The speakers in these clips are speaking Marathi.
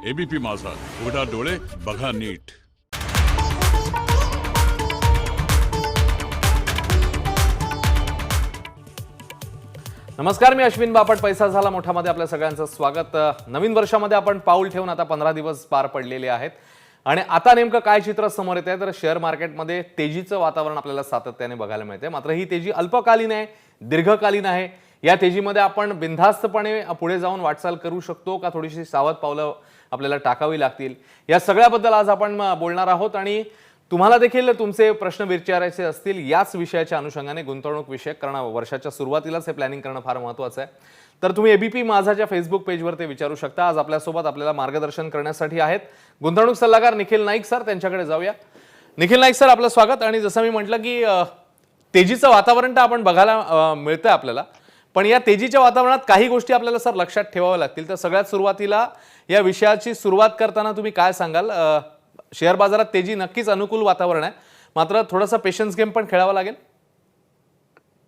एबीपी माझा, उघडा डोळे बघा नीट. नमस्कार, मी अश्विन बापट. पैसा झाला मोठामध्ये आपल्या सगळ्यांचं स्वागत. नवीन वर्षामध्ये आपण पाऊल ठेवून आता 15 दिवस पार पडलेले आहेत आणि आता नेमकं काय चित्र समोर येत आहे तर शेअर मार्केटमध्ये तेजीचं वातावरण आपल्याला सातत्याने बघायला मिळते. मात्र ही तेजी अल्पकालीन आहे, दीर्घकालीन आहे. या तेजीमध्ये आपण बिनधास्तपणे पुढे जाऊन वाटचाल करू शकतो का थोडीशी सावध पावलं आपल्याला टाकावी लागतील, या सगळ्याबद्दल आज आपण बोलणार आहोत. आणि तुम्हाला देखील तुमचे प्रश्न विचारायचे असतील याच विषयाच्या अनुषंगाने गुंतवणूक विषयक, कारण वर्षाच्या सुरुवातीलाच हे प्लॅनिंग करणं फार महत्त्वाचं आहे, तर तुम्ही एबीपी माझाच्या फेसबुक पेजवर ते विचारू शकता. आज आपल्यासोबत आपल्याला मार्गदर्शन करण्यासाठी आहेत गुंतवणूक सल्लागार निखिल नाईक सर. त्यांच्याकडे जाऊया. निखिल नाईक सर, आपलं स्वागत. आणि जसं मी म्हटलं की तेजीचं वातावरण तर आपण बघायला मिळतं आपल्याला, पण या तेजीच्या वातावरणात काही गोष्टी आपल्याला सर लक्षात ठेवाव्या लागतील. तर सगळ्यात सुरुवातीला या विषयाची सुरुवात करताना तुम्ही काय सांगाल? शेअर बाजारात तेजी नक्कीच अनुकूल वातावरण आहे, मात्र थोडासा पेशन्स गेम पण खेळावा लागेल.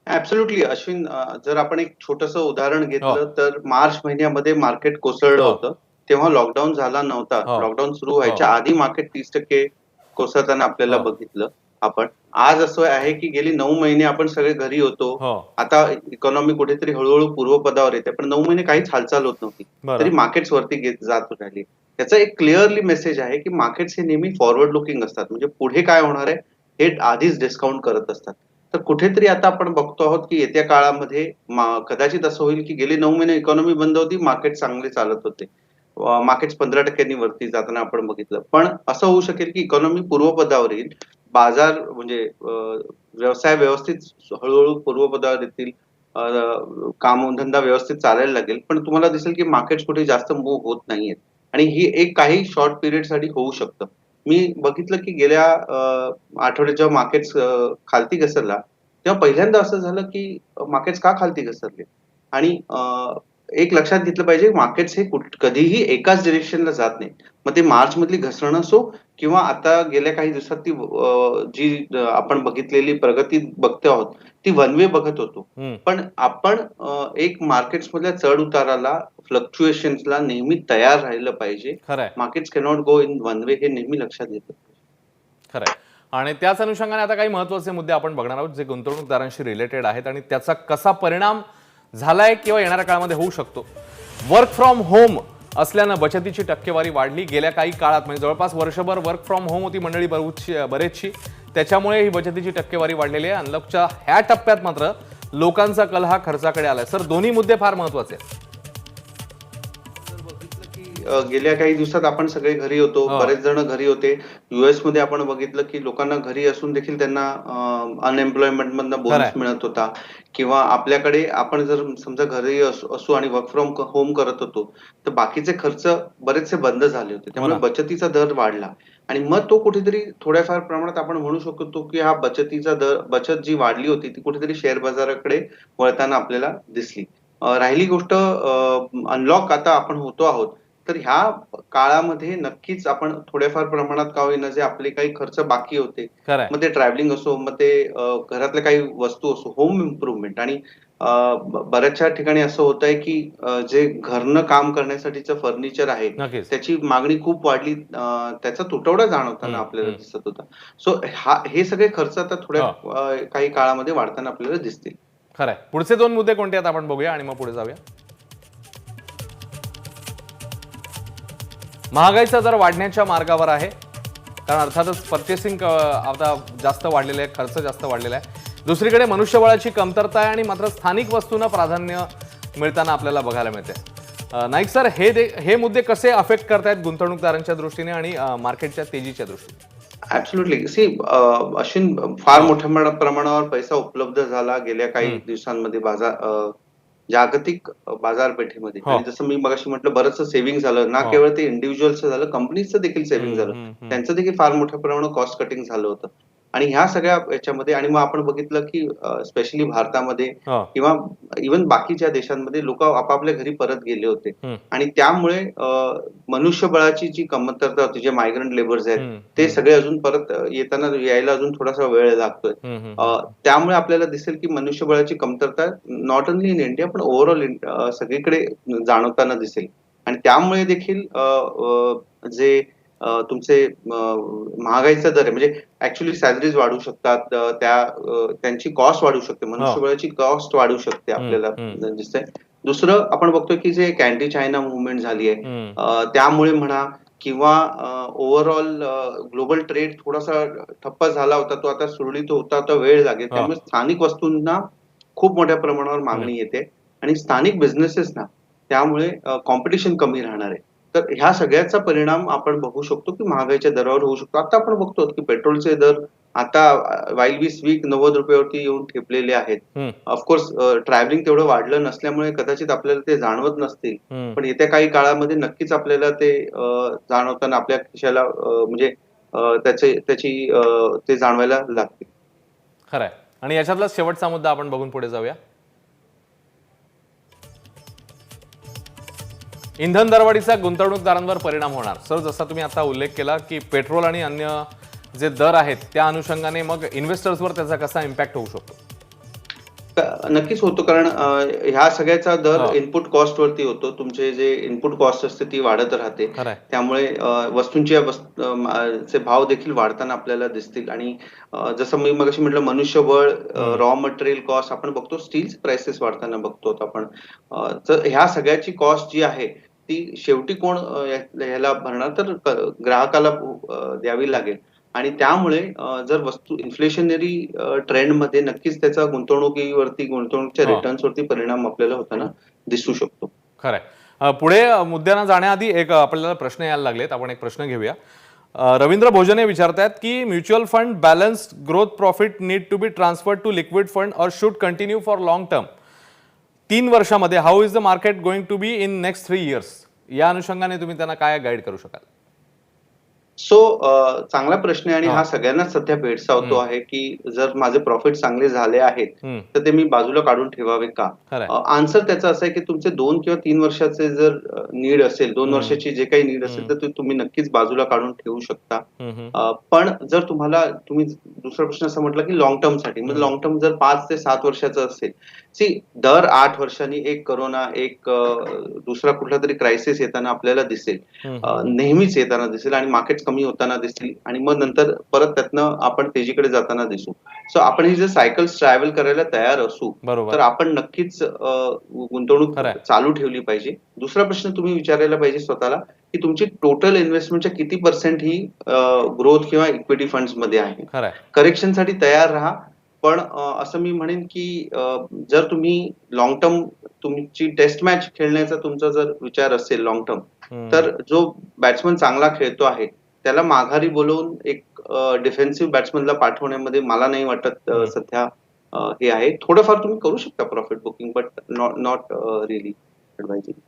ऍब्सोल्युटली अश्विन, जर आपण एक छोटंसं उदाहरण घेतलं तर मार्च महिन्यामध्ये मार्केट कोसळलं होतं. तेव्हा लॉकडाऊन झाला नव्हता. लॉकडाऊन सुरू व्हायच्या आधी मार्केट 30% कोसळताना आपल्याला बघितलं आपण. आज असं आहे की गेली 9 महिने आपण सगळे घरी होतो. आता इकॉनॉमी कुठेतरी हळूहळू पूर्वपदावर येते, पण 9 महिने काहीच हालचाल होत नव्हती, तरी मार्केट्स वरती जात राहिली. त्याचा एक क्लिअरली मेसेज आहे की मार्केट्स हे नेहमी फॉरवर्ड लुकिंग असतात, म्हणजे पुढे काय होणार आहे हे आधीच डिस्काउंट करत असतात. तर कुठेतरी आता आपण बघतो आहोत की येत्या काळामध्ये कदाचित असं होईल की गेले 9 महिने इकॉनॉमी बंद होती, मार्केट चांगले चालत होते, मार्केट्स 15% वरती जाताना आपण बघितलं. पण असं होऊ शकेल की इकॉनॉमी पूर्वपदावर येईल, बाजार म्हणजे व्यवसाय व्यवस्थित हळूहळू पूर्वपदावर येतील, कामधंदा व्यवस्थित चालायला लागेल, पण तुम्हाला दिसेल की मार्केट्स कुठे जास्त मूव्ह होत नाहीयेत. आणि ही एक काही शॉर्ट पिरियड साठी होऊ शकतं. मी बघितलं की गेल्या आठवड्यात जेव्हा मार्केट्स खालती घसरला, तेव्हा पहिल्यांदा असं झालं की मार्केट्स का खालती घसरले. आणि एक लक्षात घेतलं पाहिजे, मार्केट्स हे कधीही एकाच डिरेक्शनला जात नाही. मग ते मार्च मधली घसरण असो किंवा आता गेल्या काही दिवसात ती जी आपण बघितलेली प्रगती बघतो आहोत, ती वन वे बघत होतो. पण आपण एक मार्केट्स मधल्या चढ उताराला, फ्लक्च्युएशन्सला नेहमी तयार राहिलं पाहिजे. Markets cannot go in one way, हे नेहमी लक्षात घेतलं पाहिजे. खरंय. आणि त्याच अनुषंगाने आता काही महत्त्वाचे मुद्दे आपण बघणार आहोत जे गुंतवणूकदारांशी रिलेटेड आहेत आणि त्याचा कसा परिणाम झालाय किंवा येणाऱ्या काळामध्ये होऊ शकतो. वर्क फ्रॉम होम असल्यानं बचतीची टक्केवारी वाढली गेल्या काही काळात, म्हणजे जवळपास वर्षभर वर्क फ्रॉम होम होती मंडळी बरेचशी, त्याच्यामुळे ही बचतीची टक्केवारी वाढलेली आहे. अनलॉकच्या ह्या टप्प्यात मात्र लोकांचा कल हा खर्चाकडे आलाय. सर, दोन्ही मुद्दे फार महत्त्वाचे आहेत. गेल्या काही दिवसात आपण सगळे घरी होतो, बरेच जण घरी होते. युएस मध्ये आपण बघितलं की लोकांना घरी असून देखील त्यांना अनएम्प्लॉयमेंट मधनं बोनस मिळत होता. किंवा आपल्याकडे आपण जर समजा घरी असू आणि वर्क फ्रॉम होम करत होतो, तर बाकीचे खर्च बरेचसे बंद झाले होते, त्यामुळे बचतीचा दर वाढला. आणि मग तो कुठेतरी थोड्याफार प्रमाणात आपण म्हणू शकतो की हा बचतीचा दर, बचत जी वाढली होती ती कुठेतरी शेअर बाजाराकडे वळताना आपल्याला दिसली. राहिली गोष्ट अनलॉक आता आपण होतो आहोत, तर ह्या काळामध्ये नक्कीच आपण थोड्याफार प्रमाणात का होईना जे आपले काही खर्च बाकी होते, मग ते ट्रॅव्हलिंग असो, मग ते घरातल्या काही वस्तू असो, होम इम्प्रुव्हमेंट. आणि बऱ्याचशा ठिकाणी असं होत आहे की जे घरनं काम करण्यासाठीचं फर्निचर आहे त्याची मागणी खूप वाढली, त्याचा तुटवडा जाणवताना आपल्याला दिसत होता. सो हे सगळे खर्च आता थोड्या काही काळामध्ये वाढताना आपल्याला दिसतील. खरंय. पुढचे दोन मुद्दे कोणते आहेत आपण बघूया आणि मग पुढे जाऊया. महागाईचा दर वाढण्याच्या मार्गावर आहे, कारण अर्थातच पर्चेसिंग आता जास्त वाढलेलं आहे, खर्च जास्त वाढलेला आहे. दुसरीकडे मनुष्यबळाची कमतरता आहे आणि मात्र स्थानिक वस्तूंना प्राधान्य मिळताना आपल्याला बघायला मिळते. नाईक सर, हे मुद्दे कसे अफेक्ट करतायत गुंतवणूकदारांच्या दृष्टीने आणि मार्केटच्या तेजीच्या दृष्टीने? ऍब्सोल्युटली. सी अश्विन, फार मोठ्या प्रमाणावर पैसा उपलब्ध झाला गेल्या काही दिवसांमध्ये जागतिक बाजारपेठेमध्ये. आणि जसं मी मगाशी म्हटलं, बरंचसं सेव्हिंग झालं ना. केवळ ते इंडिव्हिज्युअलचं झालं, कंपनीचं देखील सेव्हिंग झालं, त्यांचं देखील फार मोठ्या प्रमाणावर कॉस्ट कटिंग झालं होतं. आणि ह्या सगळ्या याच्यामध्ये आणि मग आपण बघितलं की स्पेशली भारतामध्ये किंवा इव्हन बाकीच्या देशांमध्ये लोक आपापल्या घरी परत गेले होते. आणि त्यामुळे मनुष्यबळाची जी कमतरता होती, जे मायग्रंट लेबर्स आहेत ते सगळे अजून परत यायला अजून थोडासा वेळ लागतोय. त्यामुळे आपल्याला दिसेल की मनुष्यबळाची कमतरता नॉट ओनली इन इंडिया पण ओव्हरऑल सगळीकडे जाणवताना दिसेल. आणि त्यामुळे देखील जे तुमचे महागाईचा दर आहे म्हणजे ऍक्च्युली सॅलरीज वाढू शकतात, त्यांची कॉस्ट वाढू शकते, मनुष्यबळाची कॉस्ट वाढू शकते आपल्याला दिसतंय. दुसरं आपण बघतोय की जे एक अँटी चायना मुवमेंट झाली आहे, त्यामुळे म्हणा किंवा ओव्हरऑल ग्लोबल ट्रेड थोडासा ठप्प झाला होता, तो आता सुरळीत होता वेळ लागेल. त्यामुळे स्थानिक वस्तूंना खूप मोठ्या प्रमाणावर मागणी येते आणि स्थानिक बिझनेसेसना त्यामुळे कॉम्पिटिशन कमी राहणार आहे. तर ह्या सगळ्याचा परिणाम आपण बघू शकतो की महागाईच्या दरावर होऊ शकतो. आता आपण बघतो की पेट्रोलचे दर आता वाईल वी स्पीक ₹90 येऊन ठेपलेले आहेत. ऑफकोर्स ट्रॅव्हलिंग तेवढं वाढलं नसल्यामुळे कदाचित आपल्याला ते जाणवत नसतील. पण येत्या काही काळामध्ये नक्कीच आपल्याला ते जाणवताना आपल्या खिशाला म्हणजे ते जाणवायला लागतील. खरंय. आणि याच्यातला शेवटचा मुद्दा आपण बघून पुढे जाऊया. इंधन दरवाढीचा गुंतवणूकदारांवर परिणाम होणार. सर, जसा तुम्ही आता उल्लेख केला की पेट्रोल आणि अन्य जे दर आहेत त्या अनुषंगाने मग इन्व्हेस्टर्सवर त्याचा कसा इम्पॅक्ट होऊ शकतो? नक्कीच होतो, कारण ह्या सगळ्याचा दर इनपुट कॉस्ट वरती होतो. तुमचे जे इनपुट कॉस्ट असते ती वाढत राहते. त्यामुळे वस्तूंचे भाव देखील वाढताना आपल्याला दिसतील. आणि जसं मी मगाशी म्हटलं, मनुष्यबळ, रॉ मटेरियल कॉस्ट आपण बघतो, स्टील प्राइसेस वाढताना बघतो आपण. तर ह्या सगळ्याची कॉस्ट जी आहे ती शेवटी कोण ह्याला भरणार, तर ग्राहकाला द्यावी लागेल. आणि त्यामुळे जर वस्तू इन्फ्लेशनरी ट्रेंडमध्ये नक्कीच त्याचा गुंतवणुकीच्या रिटर्न्सवरती परिणाम आपल्याला होताना दिसू शकतो. खरंय. पुढे मुद्द्यांना जाण्याआधी एक आपल्याला प्रश्न यायला लागलेत, आपण एक प्रश्न घेऊया. रवींद्र भोजने विचारतायत की mutual fund balanced growth profit need to be transferred to liquid fund or should continue for long term 3 वर्षामध्ये. How is the market going to be in next 3 years? या अनुषंगाने तुम्ही त्यांना काय गाईड करू शकाल? चांगला प्रश्न आहे आणि हा सगळ्यांनाच सध्या भेडसावतो आहे की जर माझे प्रॉफिट चांगले झाले आहेत तर ते मी बाजूला काढून ठेवावे का? आन्सर त्याचा असा आहे की तुमचे 2 किंवा 3 वर्षाचे जर नीड असेल, 2 वर्षाची जे काही नीड असेल तर तुम्ही नक्कीच बाजूला काढून ठेवू शकता. पण जर तुम्ही दुसरा प्रश्न असा म्हटला की लॉंग टर्म साठी, म्हणजे लॉंग टर्म जर 5 ते 7 वर्षाचं असेल, दर 8 वर्षांनी एक कोरोना, एक दुसरा कुठला तरी क्रायसिस येताना आपल्याला दिसेल, नेहमीच येताना दिसेल आणि मार्केट कमी होताना दिसतील आणि मग नंतर परत त्यातनं आपण तेजीकडे जाताना दिसू. आपण ही जर सायकल्स ट्रॅव्हल करायला तयार असू तर आपण नक्कीच गुंतवणूक चालू ठेवली पाहिजे. दुसरा प्रश्न तुम्ही विचारायला पाहिजे स्वतःला की तुमची टोटल इन्व्हेस्टमेंटच्या किती % ही ग्रोथ किंवा इक्विटी फंड्स मध्ये आहे. करेक्शनसाठी तयार राहा. पण असं मी म्हणेन की जर तुम्ही लॉंग टर्म तुमची टेस्ट मॅच खेळण्याचा तुमचा जर विचार असेल लॉंग टर्म, तर जो बॅट्समन चांगला खेळतो आहे त्याला माघारी बोलवून एक डिफेन्सिव्ह बॅट्समनला पाठवण्यामध्ये मला नाही वाटत सध्या हे आहे. थोडंफार तुम्ही करू शकता profit booking, but not really advising.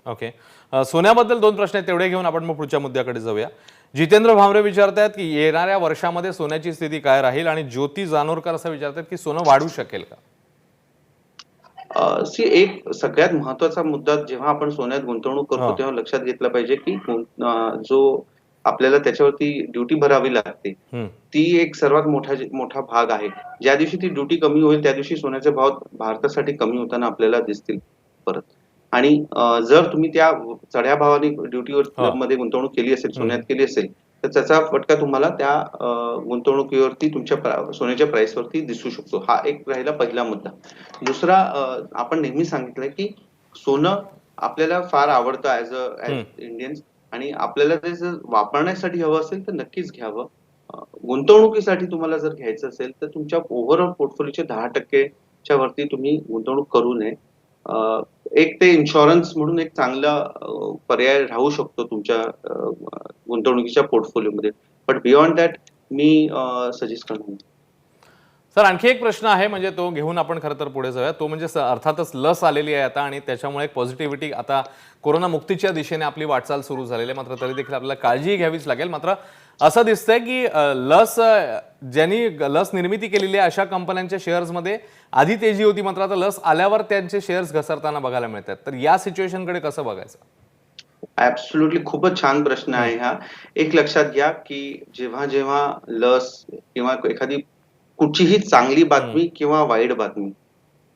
Okay. सोन्याबद्दल 2 प्रश्न आहेत, तेवढे घेऊन आपण मग पुढच्या मुद्द्याकडे जाऊया. जितेंद्र भामरे विचारतायत की येणाऱ्या वर्षामध्ये सोन्याची स्थिती काय राहील, आणि ज्योती जानोरकर असं विचारतात की सोनं वाढू शकेल का? एक सगळ्यात महत्वाचा मुद्दा जेव्हा आपण सोन्यात गुंतवणूक करतो तेव्हा लक्षात घेतला पाहिजे की जो आपल्याला त्याच्यावरती ड्युटी भरावी लागते ती एक सर्वात मोठा भाग आहे. ज्या दिवशी ती ड्युटी कमी होईल त्या दिवशी सोन्याचे भाव भारतासाठी कमी होताना आपल्याला दिसतील परत. आणि जर तुम्ही त्या चढ्या भावाने ड्युटीवर मध्ये गुंतवणूक केली असेल, सोन्यात केली असेल, तर त्याचा फटका तुम्हाला त्या गुंतवणुकीवरती तुमच्या सोन्याच्या प्राइसवरती दिसू शकतो. हा एक राहिला पहिला मुद्दा. दुसरा, आपण नेहमी सांगितलंय की सोनं आपल्याला फार आवडतं ऍज इंडियन्स, आणि आपल्याला ते जर वापरण्यासाठी हवं असेल तर नक्कीच घ्यावं. गुंतवणुकीसाठी तुम्हाला जर घ्यायचं असेल तर तुमच्या ओव्हरऑल पोर्टफोलिओच्या 10% वरती तुम्ही गुंतवणूक करू नये. एक ते इन्शुरन्स म्हणून एक चांगला पर्याय राहू शकतो तुमच्या गुंतवणुकीच्या पोर्टफोलिओमध्ये, but beyond that me suggest करणार. सर, आणखी एक प्रश्न आहे, म्हणजे तो घेऊन आपण खरं तर पुढे जाऊया. तो म्हणजे अर्थातच लस आलेली आहे आता, आणि त्याच्यामुळे एक पॉझिटिव्हिटी, आता कोरोना मुक्तीच्या दिशेने आपली वाटचाल सुरू झालेली आहे. मात्र तरी देखील आपल्याला काळजी घ्यावीच लागेल. मात्र असं दिसतंय की ज्यांनी लस निर्मिती केलेली आहे अशा कंपन्यांच्या शेअर्समध्ये आधी तेजी होती, मात्र आता लस आल्यावर त्यांचे शेअर्स घसरताना बघायला मिळतात. तर या सिच्युएशनकडे कसं बघायचं? ऍब्सोल्युटली खूपच छान प्रश्न आहे हा. एक लक्षात घ्या की जेव्हा जेव्हा लस किंवा एखादी कुठचीही चांगली बातमी किंवा वाईट बातमी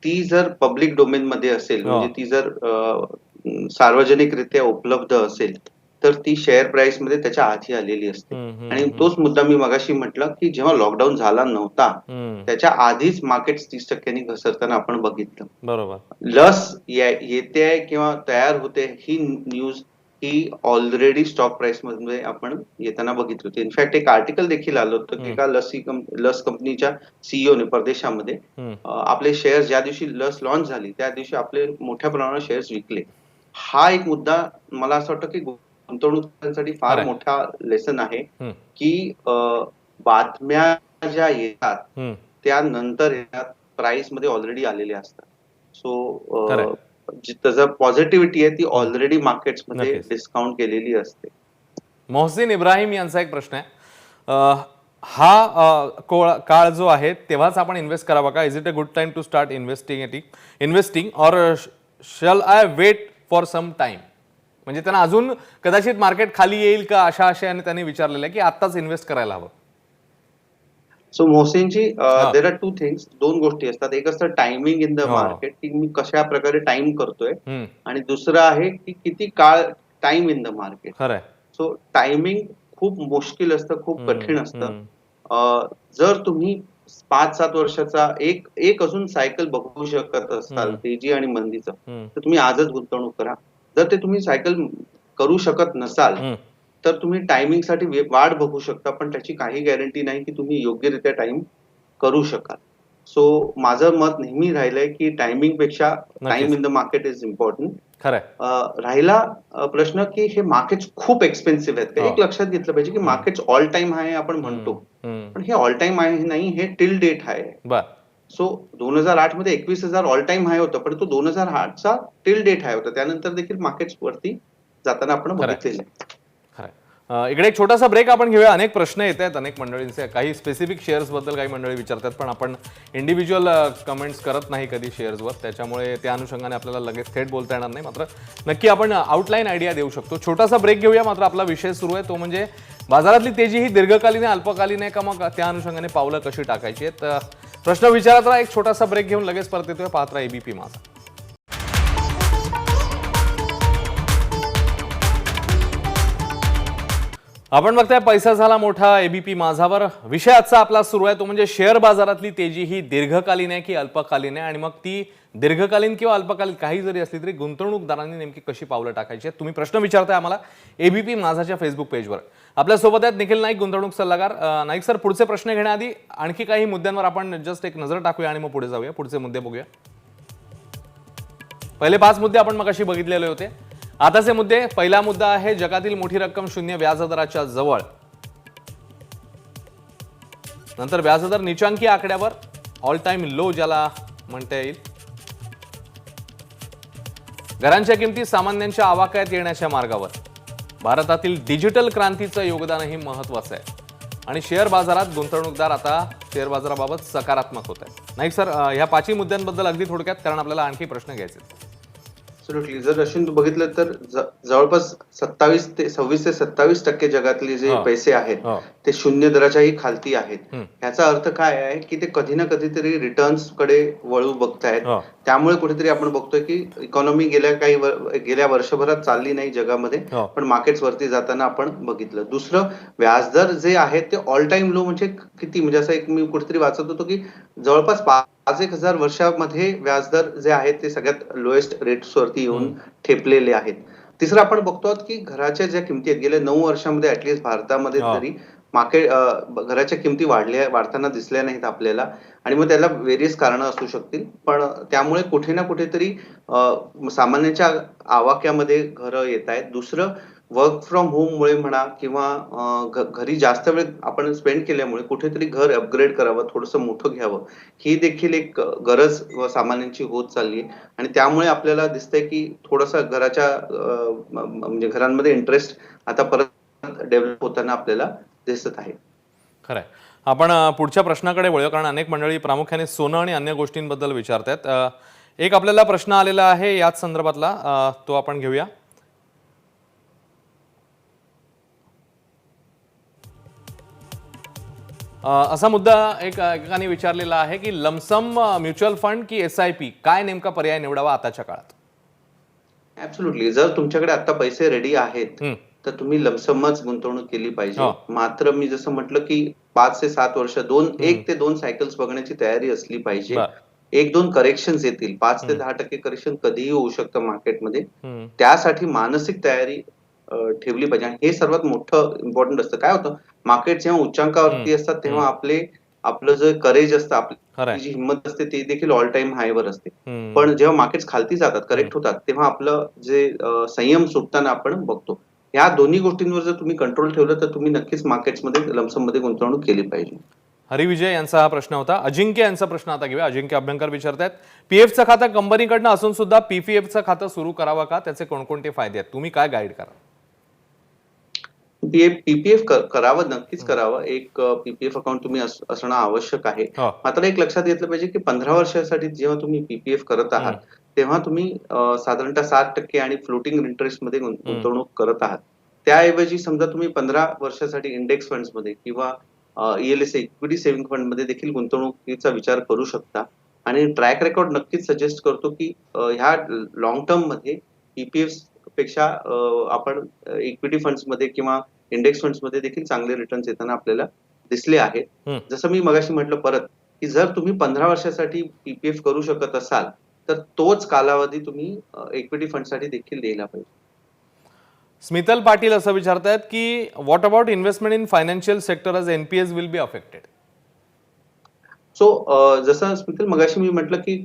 ती जर पब्लिक डोमेन मध्ये असेल, म्हणजे ती जर सार्वजनिकरित्या उपलब्ध असेल तर ती शेअर प्राइस मध्ये त्याच्या आधी आलेली असते. आणि तोच मुद्दा मी मगाशी म्हटलं की जेव्हा लॉकडाऊन झाला नव्हता त्याच्या आधीच मार्केट 30% घसरताना आपण बघितलं. बरोबर. लस येते आहे किंवा तयार होते ही न्यूज ही ऑलरेडी स्टॉक प्राइस मध्ये आपण येताना बघितली होती. इनफॅक्ट एक आर्टिकल देखील आलं होतं की एका लस कंपनीच्या सीईओने परदेशामध्ये आपले शेअर ज्या दिवशी लस लॉन्च झाली त्या दिवशी आपले मोठ्या प्रमाणात शेअर्स विकले. हा एक मुद्दा मला असं वाटतं की गुंतवणूकदारांसाठी फार मोठा लेसन आहे की बातम्या ज्या येतात त्यानंतर येतात प्राइस मध्ये ऑलरेडी आलेले असतात. सो त्याचा पॉझिटिव्हिटी आहे ती ऑलरेडी मार्केट्स मध्ये डिस्काउंट केलेली असते. मोहसिन इब्राहिम यांचा एक प्रश्न आहे, हा काळ जो आहे तेव्हाच आपण इन्व्हेस्ट करावा का? Is it a good time to start investing or shall I wait for some time? म्हणजे त्यांना अजून कदाचित मार्केट खाली येईल का अशा आशयाने त्यांनी विचारलेलं आहे की आत्ताच इन्व्हेस्ट करायला हवं. So Mohsinji there are two things. दोन गोष्टी असतात. एक असतं टायमिंग इन द मार्केट की मी कशा प्रकारे टाइम करतोय आणि दुसरं आहे की किती काळ टाइम इन द मार्केट. खरंय. सो टायमिंग खूप मुश्किल असतं, खूप कठीण असतं. जर तुम्ही 5-7 वर्षाचा एक अजून सायकल बघू शकत असाल तेजी आणि मंदीचं तर तुम्ही आजच गुंतवणूक करा. जर ते तुम्ही सायकल करू शकत नसाल तर तुम्ही टायमिंग साठी वाट बघू शकता पण त्याची काही गॅरंटी नाही की तुम्ही योग्यरित्या टाइम करू शकाल. सो माझं मत नेहमी राहिलंय की टायमिंग पेक्षा time in the market is important. राहिला प्रश्न की हे मार्केट्स खूप एक्सपेन्सिव्ह आहेत का? एक लक्षात घेतलं पाहिजे की मार्केट्स ऑल टाइम हाय आपण म्हणतो पण हे ऑल टाइम हाय नाही, हे टिल डेट हाय आहे. सो 2008 मध्ये 21,000 ऑल टाइम हाय होता पण तो 2008 चा टिल डेट हाय होता. त्यानंतर देखील मार्केट्स वरती जाताना आपण बघितलेलं आहे. इकडे एक छोटासा ब्रेक आपण घेऊया. अनेक प्रश्न येत आहेत अनेक मंडळींचे. काही स्पेसिफिक शेअर्स बद्दल काही मंडळी विचारतात पण आपण इंडिव्हिज्युअल कमेंट्स करत नाही कधी शेअर्सवर, त्याच्यामुळे त्या अनुषंगाने आपल्याला लगेच थेट बोलता येणार नाही. मात्र नक्की आपण आउटलाईन आयडिया देऊ शकतो. छोटासा ब्रेक घेऊया. मात्र आपला विषय सुरू आहे तो म्हणजे बाजारातली तेजी ही दीर्घकालीन आहे अल्पकालीन आहे का, मग त्या अनुषंगाने पावलं कशी टाकायची आहेत. प्रश्न विचारत राहा. एक छोटासा ब्रेक घेऊन लगेच परत येतोय. पाहत राहा एबीपी माझा. आपण बघताय पैसा झाला मोठा एबीपी माझावर. विषय आजचा आपला सुरू आहे तो म्हणजे शेअर बाजारातली तेजी ही दीर्घकालीन आहे की अल्पकालीन आहे आणि मग ती दीर्घकालीन किंवा अल्पकालीन काही जरी असली तरी गुंतवणूकदारांनी नेमकी कशी पावलं टाकायची आहेत. तुम्ही प्रश्न विचारताय आम्हाला एबीपी माझाच्या फेसबुक पेजवर. आपल्या सोबत आहेत निखिल नाईक, गुंतवणूक सल्लागार. नाईक सर, पुढचे प्रश्न घेण्याआधी आणखी काही मुद्द्यांवर आपण जस्ट एक नजर टाकूया आणि मग पुढे जाऊया. पुढचे मुद्दे बघूया. पहिले 5 मुद्दे आपण मगाशी बघितलेले होते. आताचे मुद्दे. पहिला मुद्दा आहे जगातील मोठी रक्कम शून्य व्याजदराच्या जवळ. नंतर व्याजदर निचांकी आकड्यावर, ऑल टाइम लो ज्याला म्हणता येईल. घरांच्या किमती सामान्यांच्या आवाक्यात येण्याच्या मार्गावर. भारतातील डिजिटल क्रांतीचं योगदानही महत्वाचं आहे. आणि शेअर बाजारात गुंतवणूकदार आता शेअर बाजाराबाबत सकारात्मक होत आहेत. नाईक सर, ह्या 5 मुद्द्यांबद्दल अगदी थोडक्यात, कारण आपल्याला आणखी प्रश्न घ्यायचे. ऍब्सोल्युटली. जर अश्विन बघितलं तर जवळपास 26 ते 27% जगातले जे पैसे आहेत ते शून्य दराच्याही खालती आहेत. ह्याचा अर्थ काय आहे की ते कधी ना कधीतरी रिटर्न्स कडे वळू बघतायत. त्यामुळे कुठेतरी आपण बघतोय की इकॉनॉमी गेल्या वर्षभरात चालली नाही जगामध्ये पण मार्केट्स वरती जाताना आपण बघितलं. दुसरं, व्याजदर जे आहेत ते ऑल टाइम लो म्हणजे किती, म्हणजे असं एक मी कुठेतरी वाचत होतो की जवळपास 5,000 वर्षामध्ये व्याजदर जे आहेत ते सगळ्यात लोएस्ट रेट्स वरती येऊन ठेपलेले आहेत. तिसरं, आपण बघतो की घराच्या ज्या किमती आहेत गेल्या 9 वर्षामध्ये ऍटलीस्ट भारतामध्ये तरी घराच्या किमती वाढताना दिसल्या नाहीत आपल्याला. आणि मग त्याला व्हेरियस कारणं असू शकतील पण त्यामुळे कुठे ना कुठेतरी सामान्यांच्या आवाक्यामध्ये घरं येत आहेत. दुसरं, वर्क फ्रॉम होम मुळे म्हणा किंवा घरी जास्त वेळ आपण स्पेंड केल्यामुळे कुठेतरी घर अपग्रेड करावं, थोडंसं मोठं घ्यावं, ही देखील एक गरज सामान्यांची होत चालली आहे. आणि त्यामुळे आपल्याला दिसतंय की थोडंसं घराच्या म्हणजे घरांमध्ये इंटरेस्ट आता परत डेव्हलप होताना आपल्याला दिसत आहे. खरंय. आपण पुढच्या प्रश्नाकडे वळूया कारण अनेक मंडळी प्रामुख्याने सोनं आणि अन्य गोष्टींबद्दल विचारतात. एक आपल्याला प्रश्न आलेला आहे याच संदर्भातला, तो आपण घेऊया. असा मुद्दा एकाने विचारलेला आहे की लमसम म्युच्युअल फंड की SIP, काय नेमका पर्याय निवडावा आताच्या काळात? ऍब्सोल्युटली. जर तुमच्याकडे आता पैसे रेडी आहेत हम्म. तर तुम्ही लमसमच गुंतवणूक केली पाहिजे. हो. मात्र मी जसं म्हटलं की 5 ते 7 वर्ष 1 ते 2 सायकल्स बघण्याची तयारी असली पाहिजे. बर. 1-2 करेक्शन्स येतील. 5 ते 10% करेक्शन कधीही होऊ शकतं मार्केटमध्ये. हम्म. त्यासाठी मानसिक तयारी ठेवली पाहिजे आणि हे सर्वात मोठं इम्पॉर्टंट असतं. काय होतं, मार्केट जेव्हा उच्चांकावरती असतात तेव्हा आपलं जे करेज असतं, खरंय. आपली जी हिंमत असते ती देखील ऑल टाइम हायवर असते. हम्म. पण जेव्हा मार्केट्स खालती जातात, करेक्ट होतात, तेव्हा आपलं जे संयम सुटताना आपण बघतो. या दोन्ही गोष्टींवर जर तुम्ही कंट्रोल ठेवलं तर तुम्ही नक्कीच मार्केट्समध्ये लमसममध्ये गुंतवणूक केली पाहिजे. हरिविजय यांचा हा प्रश्न होता. अजिंक्य यांचा प्रश्न आता घेऊया. अजिंक्य अभ्यंकर विचारतायत, पीएफचं खातं कंपनीकडनं असून सुद्धा पीपीएफचं खातं सुरू करावं का, त्याचे कोणकोणते फायदे आहेत, तुम्ही काय गाईड करा? पीपीएफ करावं, नक्कीच करावं. एक पीपीएफ अकाउंट तुम्ही असणं आवश्यक आहे. हो. मात्र एक लक्षात घेतलं पाहिजे की 15 वर्षासाठी जेव्हा तुम्ही पीपीएफ करत आहात तेव्हा तुम्ही साधारणतः 7% आणि फ्लोटिंग इंटरेस्ट मध्ये गुंतवणूक करत आहात. त्याऐवजी समजा तुम्ही 15 वर्षासाठी इंडेक्स फंड्स मध्ये किंवा ईएलएस इक्विटी सेव्हिंग फंड मध्ये देखील गुंतवणुकीचा विचार करू शकता. आणि ट्रॅक रेकॉर्ड नक्कीच सजेस्ट करतो की ह्या लॉंग टर्म मध्ये पीपीएफ पेक्षा आपण इक्विटी फंड्स मध्ये किंवा इंडेक्स फंड्स मध्ये देखील चांगले रिटर्न्स येताना आपल्याला दिसले आहेत. जसं मी मगाशी म्हटलं परत की जर तुम्ही 15 वर्षासाठी पीपीएफ करू शकत असाल तर तोच कालावधी तुम्ही इक्विटी फंडसाठी देखील द्यायला पाहिजे. स्मितल पाटील असं विचारतायत की what about investment in financial sector as NPS will be affected? So जसं स्मितल मगाशी मी म्हटलं की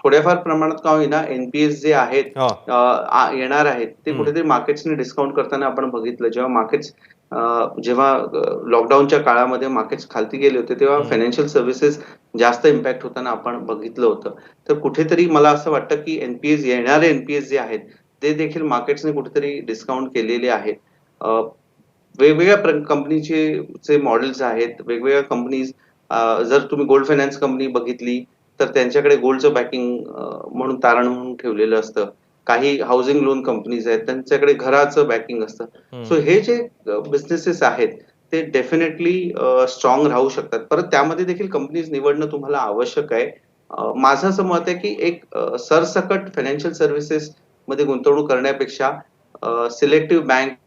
थोड्याफार प्रमाणात का होईना एनपीएस जे आहेत येणार आहेत ते कुठेतरी मार्केट्सने डिस्काउंट करताना आपण बघितलं. जेव्हा लॉकडाऊनच्या काळामध्ये मार्केट्स खालती गेले होते तेव्हा फायनान्शियल सर्व्हिसेस जास्त इम्पॅक्ट होताना आपण बघितलं होतं. तर कुठेतरी मला असं वाटतं की येणारे एनपीएस जे आहेत ते देखील मार्केट्सने कुठेतरी डिस्काउंट केलेले आहेत. वेगवेगळ्या कंपनीचे मॉडेल्स आहेत, वेगवेगळ्या कंपनीज. जर तुम्ही गोल्ड फायनान्स कंपनी बघितली तर त्यांच्याकडे गोल्डचं बॅकिंग म्हणून तारण म्हणून ठेवलेलं असतं. काही हाऊसिंग लोन कंपनीज आहेत त्यांच्याकडे घराचं बॅकिंग असतं. सो हे जे बिझनेसेस आहेत ते डेफिनेटली स्ट्रॉंग राहू शकतात. परत त्यामध्ये देखील कंपनीज निवडणं तुम्हाला आवश्यक आहे. माझं असं मत आहे की एक सरसकट फायनान्शियल सर्व्हिसेस मध्ये गुंतवणूक करण्यापेक्षा selective bank,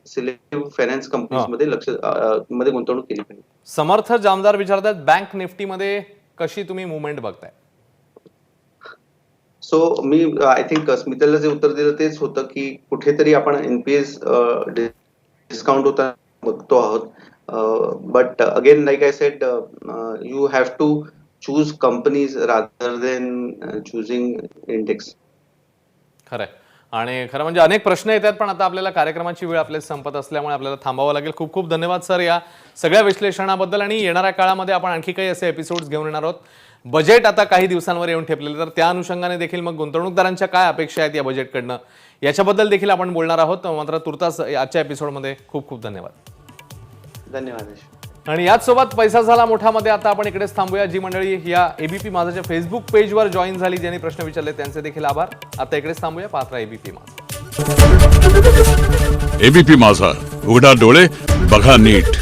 selective finance companies मध्ये मध्ये गुंतवणूक केली पाहिजे. समर्थ जामदार विचारतात, बँक निफ्टी मध्ये कशी तुम्ही मुवमेंट बघताय? सो मी आय थिंक स्मितलला जे उत्तर दिलं तेच होतं की कुठेतरी आपण एनपीएस डिस्काउंट होता बघतो आहोत. But again like I said, you have to choose companies rather than choosing index. खरंय. आणि खरं म्हणजे अनेक प्रश्न येतात पण आता आपल्याला कार्यक्रमाची वेळ आपल्या संपत असल्यामुळे आपल्याला थांबावं लागेल. खूप खूप धन्यवाद सर या सगळ्या विश्लेषणाबद्दल. आणि येणाऱ्या काळामध्ये आपण आणखी काही असे एपिसोड्स घेऊन येणार आहोत. बजेट आता काही दिवसांवर येऊन ठेपलेलं, तर त्या अनुषंगाने देखील मग गुंतवणूकदारांच्या काय अपेक्षा आहेत या बजेटकडनं याच्याबद्दल देखील आपण बोलणार आहोत. मात्र तुर्तास आजच्या एपिसोडमध्ये खूप खूप धन्यवाद. धन्यवाद. आणि याच सोबत पैसा झाला मोठामध्ये आता आपण इकडेच थांबूया. जी मंडळी या एबीपी माझाच्या फेसबुक पेजवर जॉईन झाली, ज्यांनी प्रश्न विचारले त्यांचे देखील आभार. आता इकडेच थांबूया. पाहत राहा एबीपी माझा. एबीपी माझा, उघडा डोळे बघा नीट.